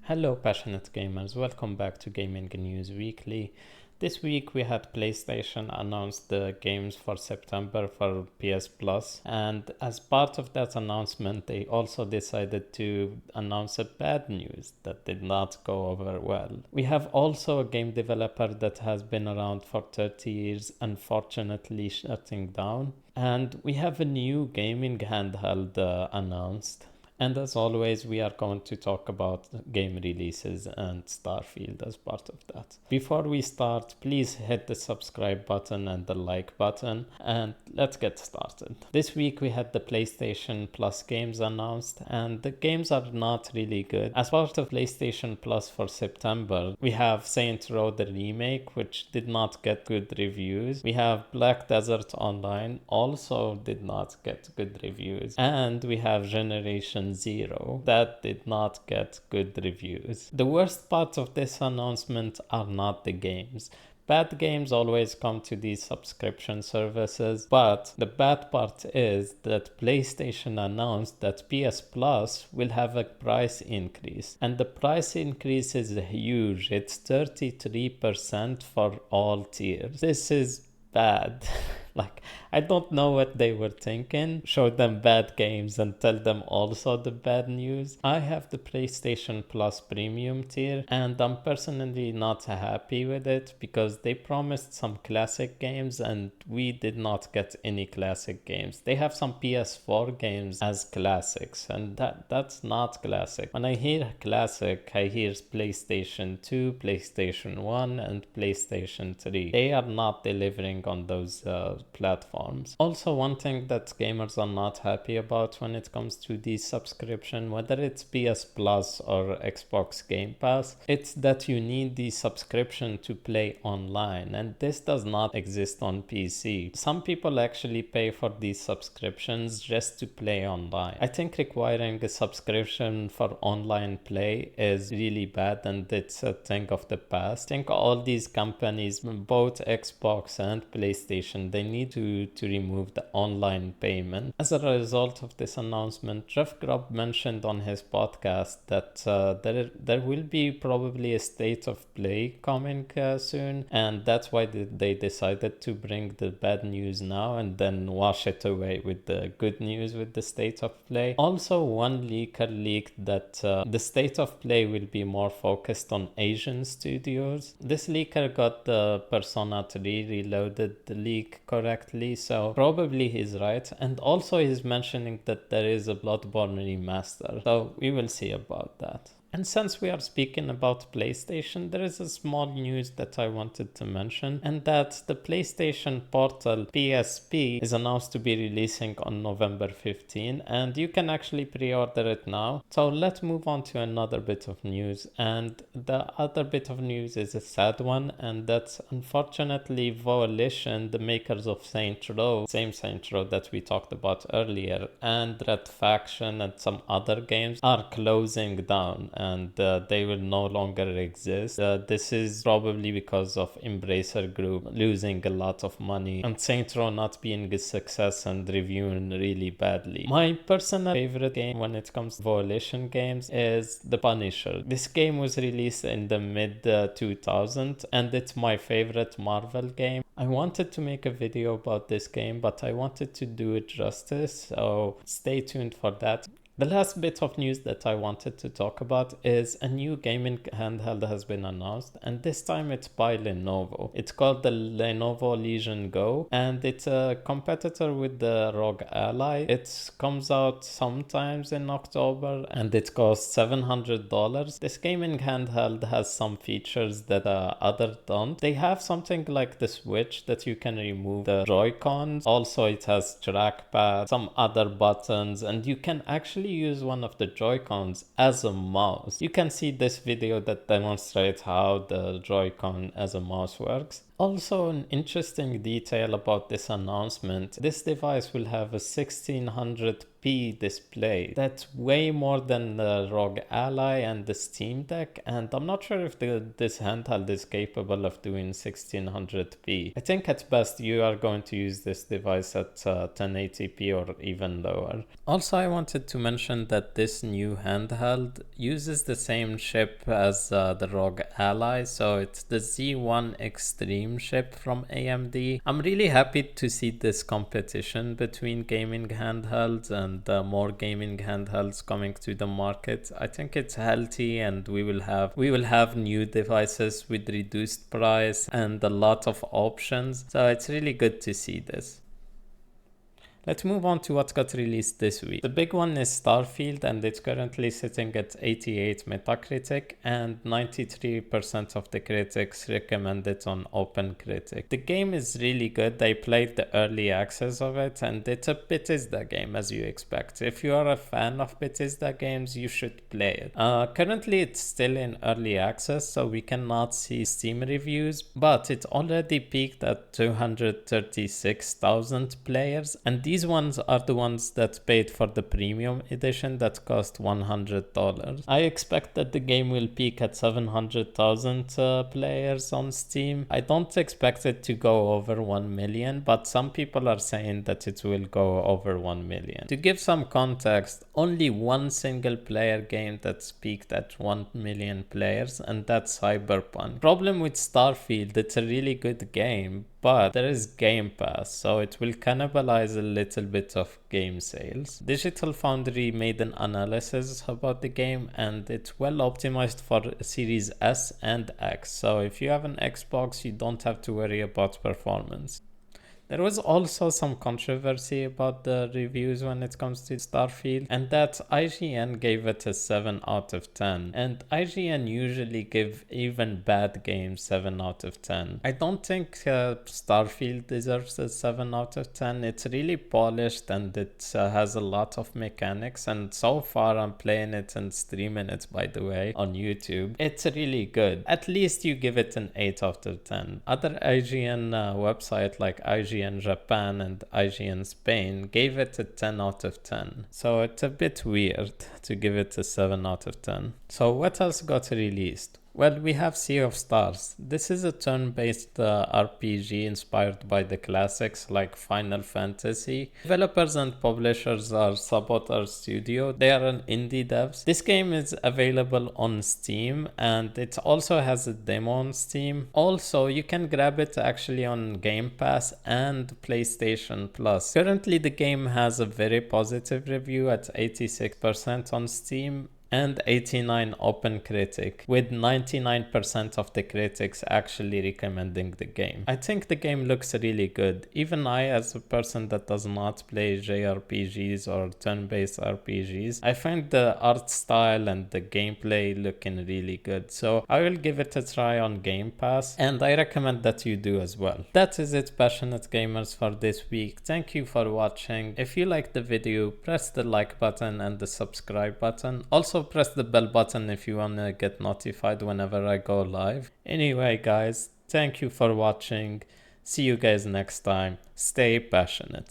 Hello passionate gamers, welcome back to Gaming News Weekly. This week we had PlayStation announce the games for September for PS Plus, and as part of that announcement they also decided to announce a bad news that did not go over well. We have also a game developer that has been around for 30 years unfortunately shutting down, and we have a new gaming handheld announced. And as always, we are going to talk about game releases and Starfield as part of that. Before we start, please hit the subscribe button and the like button, and let's get started. This week we had the PlayStation Plus games announced, and the games are not really good. As part of PlayStation Plus for September, we have Saints Row the remake, which did not get good reviews. We have Black Desert Online, also did not get good reviews. And we have Generation Zero that did not get good reviews. The worst part of this announcement are not the games. Bad games always come to these subscription services, but the bad part is that PlayStation announced that PS Plus will have a price increase, and the price increase is huge. It's 33% for all tiers. This is bad. Like, I don't know what they were thinking. Show them bad games and tell them also the bad news. I have the PlayStation Plus Premium tier, and I'm personally not happy with it because they promised some classic games and we did not get any classic games. They have some PS4 games as classics, and that's not classic. When I hear classic, I hear PlayStation 2, PlayStation 1, and PlayStation 3. They are not delivering on those platforms. Also, one thing that gamers are not happy about when it comes to the subscription, whether it's PS Plus or Xbox Game Pass, it's that you need the subscription to play online, and this does not exist on PC. Some people actually pay for these subscriptions just to play online. I think requiring a subscription for online play is really bad, and it's a thing of the past. I think all these companies, both Xbox and PlayStation, they need to remove the online payment. As a result of this announcement, Jeff Grubb mentioned on his podcast that there will be probably a state of play coming soon, and that's why they decided to bring the bad news now and then wash it away with the good news with the state of play. Also, one leaker leaked that the state of play will be more focused on Asian studios. This leaker got the Persona 3 Reloaded leak correctly, so probably he's right. And also he's mentioning that there is a Bloodborne remaster, so we will see about that. And since we are speaking about PlayStation, there is a small news that I wanted to mention, and that the PlayStation Portal PSP is announced to be releasing on November 15, and you can actually pre-order it now. So let's move on to another bit of news, and the other bit of news is a sad one, and that's unfortunately Volition, the makers of Saints Row, same Saints Row that we talked about earlier, and Red Faction and some other games are closing down, and they will no longer exist. This is probably because of Embracer Group losing a lot of money and Saints Row not being a success and reviewing really badly. My personal favorite game when it comes to Volition games is The Punisher. This game was released in the mid 2000s, and it's my favorite Marvel game. I wanted to make a video about this game, but I wanted to do it justice, so stay tuned for that. The last bit of news that I wanted to talk about is a new gaming handheld has been announced, and this time it's by Lenovo. It's called the Lenovo Legion Go, and it's a competitor with the ROG Ally. It comes out sometimes in October, and it costs $700. This gaming handheld has some features that others don't. They have something like the Switch that you can remove the Joy-Cons. Also, it has trackpad, some other buttons, and you can actually use one of the Joy-Cons as a mouse. You can see this video that demonstrates how the Joy-Con as a mouse works. Also, an interesting detail about this announcement, this device will have a 1600p display. That's way more than the ROG Ally and the Steam Deck, and I'm not sure if this handheld is capable of doing 1600p. I think at best you are going to use this device at 1080p or even lower. Also, I wanted to mention that this new handheld uses the same chip as the ROG Ally, so it's the Z1 Extreme chip from AMD. I'm really happy to see this competition between gaming handhelds and more gaming handhelds coming to the market. I think it's healthy, and we will have new devices with reduced price and a lot of options. So it's really good to see this. Let's move on to what got released this week. The big one is Starfield, and it's currently sitting at 88 Metacritic, and 93% of the critics recommend it on OpenCritic. The game is really good. I played the early access of it, and it's a Bethesda game, as you expect. If you are a fan of Bethesda games, you should play it. Currently, it's still in early access, so we cannot see Steam reviews, but it already peaked at 236,000 players, and these ones are the ones that paid for the premium edition that cost $100. I expect that the game will peak at 700,000 players on Steam. I don't expect it to go over 1 million, but some people are saying that it will go over 1 million. To give some context, only one single player game that's peaked at 1 million players, and that's Cyberpunk. Problem with Starfield, it's a really good game, but there is Game Pass, so it will cannibalize a little bit of game sales. Digital Foundry made an analysis about the game, and it's well optimized for Series S and X, so if you have an Xbox, you don't have to worry about performance. There was also some controversy about the reviews when it comes to Starfield, and that IGN gave it a 7 out of 10. And IGN usually give even bad games 7 out of 10. I don't think Starfield deserves a 7 out of 10. It's really polished, and it has a lot of mechanics, and so far I'm playing it and streaming it, by the way, on YouTube. It's really good. At least you give it an 8 out of 10. Other IGN website like IGN Japan and IGN Spain gave it a 10 out of 10. So it's a bit weird to give it a 7 out of 10. So what else got released? Well, we have Sea of Stars. This is a turn-based RPG inspired by the classics like Final Fantasy. Developers and publishers are Saboteur Studio. They are an indie devs. This game is available on Steam, and it also has a demo on Steam. Also, you can grab it actually on Game Pass and PlayStation Plus. Currently, the game has a very positive review at 86% on Steam and 89 OpenCritic, with 99% of the critics actually recommending the game. I think the game looks really good. Even I, as a person that does not play JRPGs or turn-based RPGs, I find the art style and the gameplay looking really good. So I will give it a try on Game Pass, and I recommend that you do as well. That is it, passionate gamers, for this week. Thank you for watching. If you liked the video, press the like button and the subscribe button. Also, press the bell button if you want to get notified whenever I go live. Anyway, guys, thank you for watching. See you guys next time. Stay passionate.